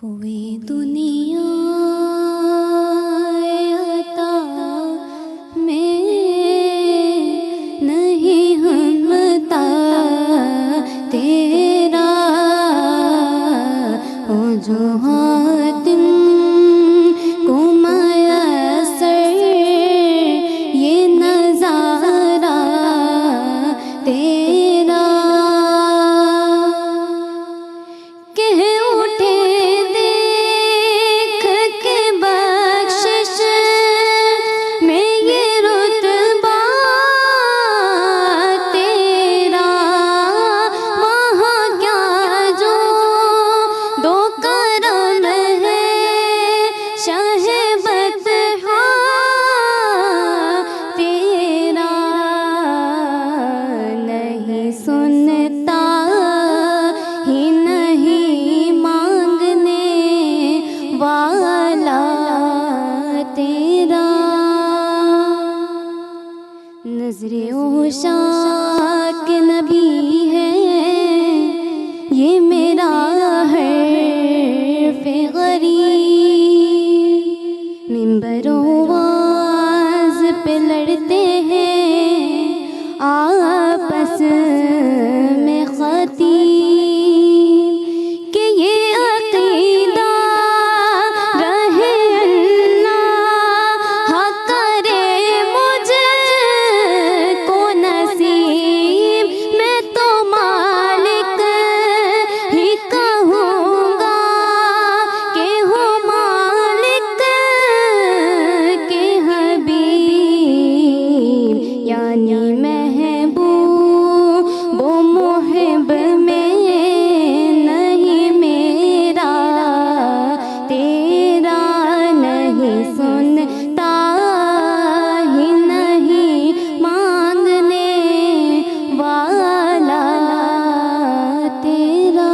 کوئی دنیا عطا میں نہیں ہمتا تیرا او جو حاتم کو میسر یہ نظارہ تیرا نظر عشاق نبی ہے یہ میرا حرف غریب، منبر و واعظ پہ لڑتے ہیں آپس میں خطیب کہ یہ عقیدہ رہے اللہ حق کرے مجھے کو نصیب، میں تو مالک ہی کہوں گا کہ ہو مالک کے حبیب، یعنی محبوب و محب میں نہیں میرا تیرا نہیں سنتا ہی نہیں مانگنے والا تیرا۔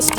HD